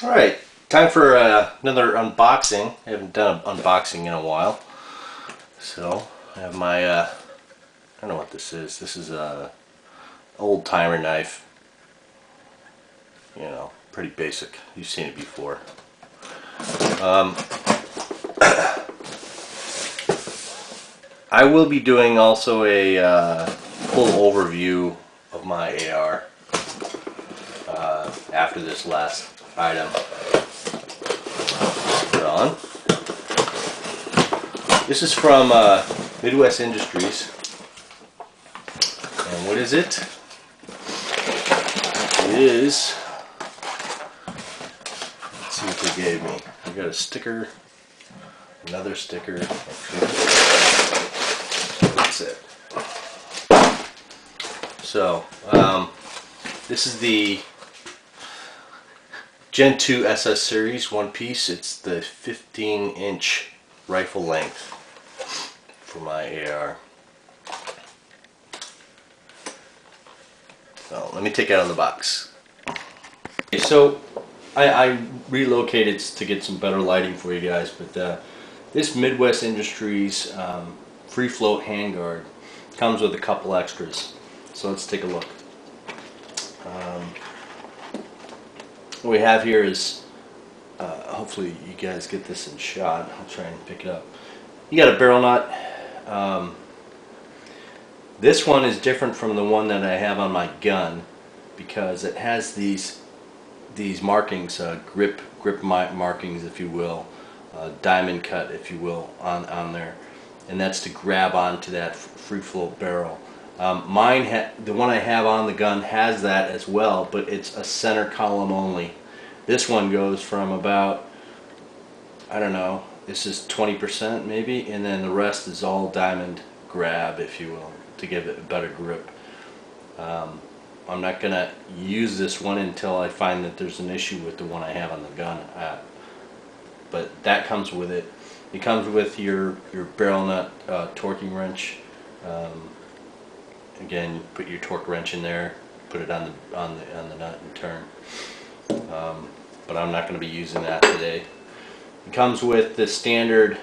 Alright, time for another unboxing. I haven't done an unboxing in a while. So, I have my, I don't know what this is. This is a old timer knife. You know, pretty basic. You've seen it before. I will be doing also a full overview of my AR after this last item. Put on. This is from Midwest Industries. And what is it? It is, let's see what they gave me. I got a sticker, another sticker. That's it. So, this is the GEN2 SS series, one piece. It's the 15-inch rifle length for my AR. So let me take it out of the box. Okay, so I relocated to get some better lighting for you guys, but this Midwest Industries Free Float Handgard comes with a couple extras. So let's take a look. What we have here is, hopefully you guys get this in shot. I'll try and pick it up. You got a barrel nut. This one is different from the one that I have on my gun because it has these markings, grip markings, if you will, diamond cut, if you will, on there, and that's to grab onto that free float barrel. The one I have on the gun has that as well, but it's a center column only. This one goes from about, I don't know, this is 20% maybe, and then the rest is all diamond grab, if you will, to give it a better grip. I'm not going to use this one until I find that there's an issue with the one I have on the gun. But that comes with it. It comes with your barrel nut torquing wrench. Again, you put your torque wrench in there, put it on the nut and turn. But I'm not going to be using that today. It comes with the standard,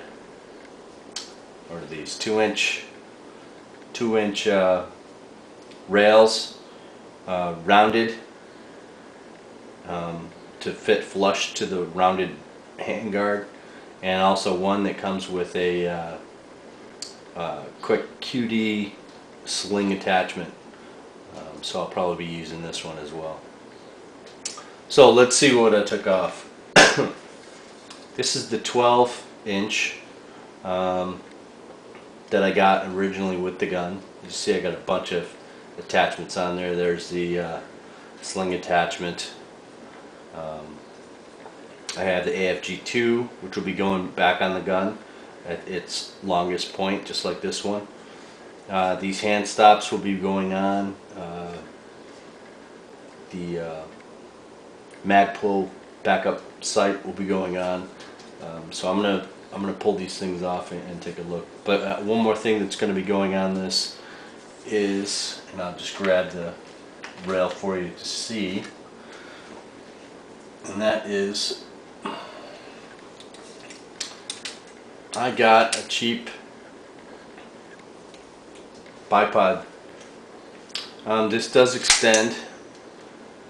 what are these, 2-inch rails, rounded to fit flush to the rounded handguard, and also one that comes with a quick QD sling attachment. So I'll probably be using this one as well. So let's see what I took off. This is the 12-inch that I got originally with the gun. You see I got a bunch of attachments on there. There's the sling attachment. I have the AFG2, which will be going back on the gun at its longest point, just like this one. These hand stops will be going on. The Magpul backup sight will be going on. So I'm gonna pull these things off and take a look. But one more thing that's going to be going on this is, and I'll just grab the rail for you to see, and that is, I got a cheap bipod. This does extend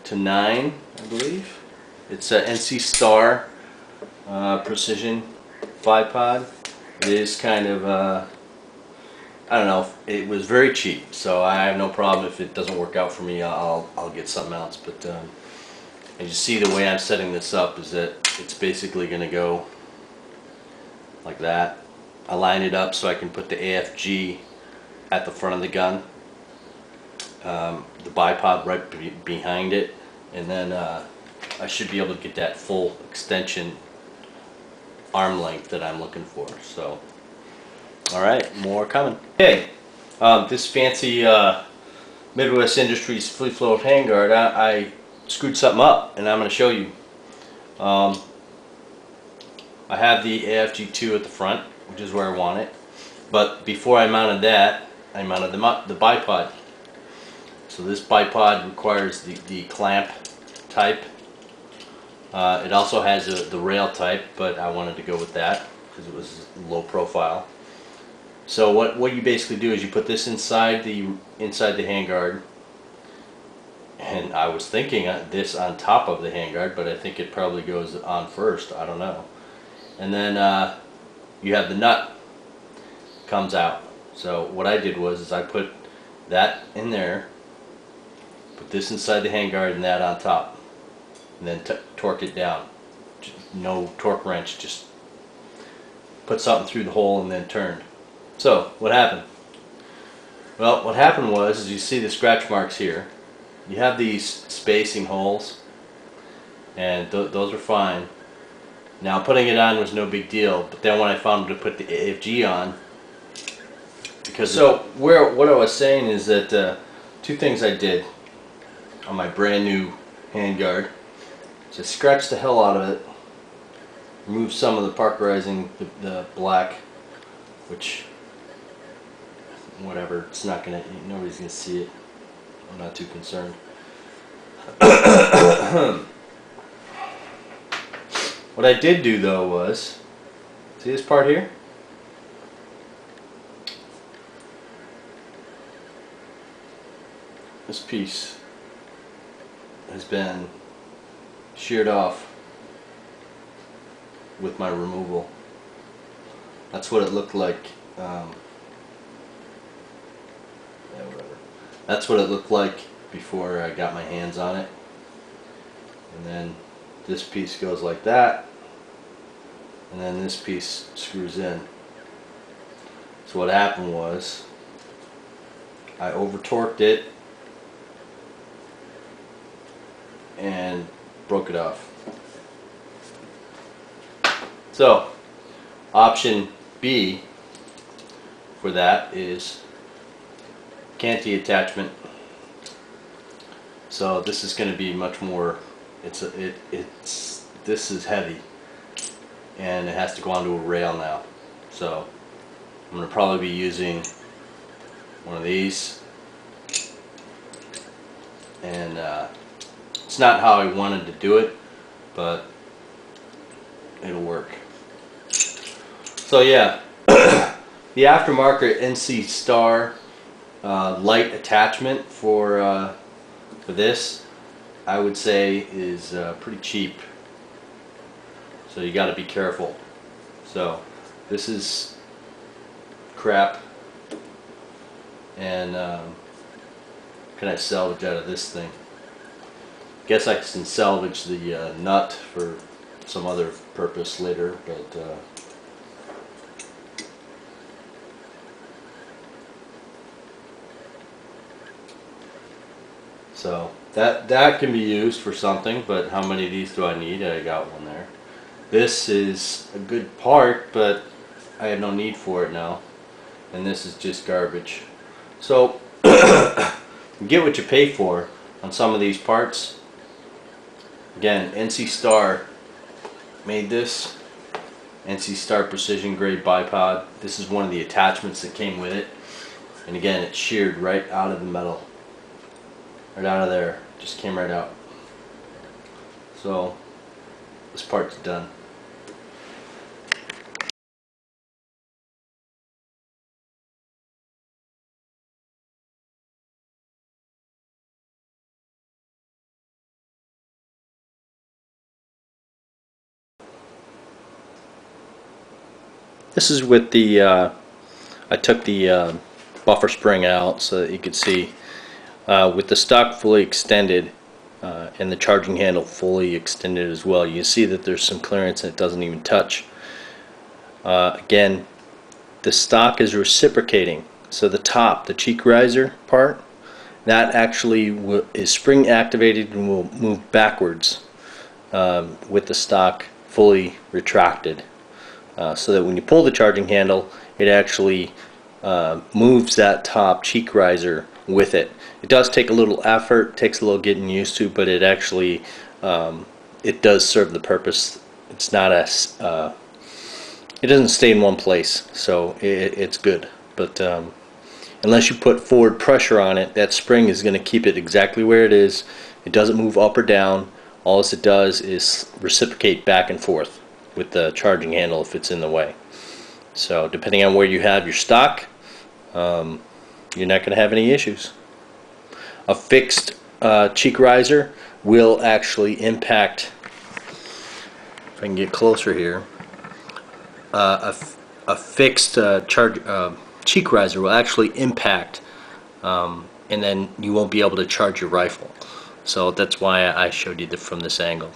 to 9, I believe. It's a NC Star precision bipod. It is kind of, I don't know, it was very cheap, so I have no problem if it doesn't work out for me. I'll get something else. But as you see, the way I'm setting this up is that it's basically going to go like that. I line it up so I can put the AFG at the front of the gun, the bipod right behind it, and then I should be able to get that full extension arm length that I'm looking for. So, alright, more coming. Okay, this fancy Midwest Industries Free Float Handgard, I screwed something up, and I'm going to show you. I have the AFG2 at the front, which is where I want it. But before I mounted that, I mounted the bipod. So this bipod requires the clamp type. It also has the rail type, but I wanted to go with that because it was low profile. So what you basically do is you put this inside the handguard, and I was thinking this on top of the handguard, but I think it probably goes on first. I don't know. And then you have the nut comes out. So what I did was I put that in there, put this inside the handguard and that on top, and then torque it down. No torque wrench, just put something through the hole and then turned. So what happened? Well, what happened was, as you see the scratch marks here, you have these spacing holes, and those are fine. Now putting it on was no big deal, but then when I found to put the AFG on, because what I was saying is that two things I did on my brand new handguard. Just scratch the hell out of it, remove some of the parkerizing, the black, which whatever, it's not gonna, nobody's gonna see it. I'm not too concerned. What I did do though was, see this part here? This piece has been sheared off with my removal. That's what it looked like. Yeah, whatever. That's what it looked like before I got my hands on it. And then this piece goes like that, and then this piece screws in. So what happened was I over torqued it and broke it off. So option B for that is canty attachment. So this is going to be much more, this is heavy and it has to go onto a rail now. So I'm going to probably be using one of these, and it's not how I wanted to do it, but it'll work. So yeah, the aftermarket NC Star light attachment for this, I would say, is pretty cheap. So you got to be careful. So this is crap, and can I salvage out of this thing? Guess I can salvage the nut for some other purpose later, but so that can be used for something. But how many of these do I need? I got one there. This is a good part, but I have no need for it now, and this is just garbage. So you get what you pay for on some of these parts. Again, NC Star made this. NC Star Precision Grade Bipod. This is one of the attachments that came with it. And again, it's sheared right out of the metal. Right out of there. Just came right out. So this part's done. This is with the, I took the buffer spring out so that you could see, with the stock fully extended and the charging handle fully extended as well, you see that there's some clearance and it doesn't even touch. Again, the stock is reciprocating, so the top, the cheek riser part, that actually is spring activated and will move backwards with the stock fully retracted. So that when you pull the charging handle, it actually moves that top cheek riser with it. It does take a little effort, takes a little getting used to, but it actually it does serve the purpose. It's not it doesn't stay in one place, so it's good. But unless you put forward pressure on it, that spring is going to keep it exactly where it is. It doesn't move up or down. All it does is reciprocate back and forth with the charging handle if it's in the way. So depending on where you have your stock, you're not going to have any issues. A fixed cheek riser will actually impact, if I can get closer here, a fixed cheek riser will actually impact, and then you won't be able to charge your rifle. So that's why I showed you from this angle.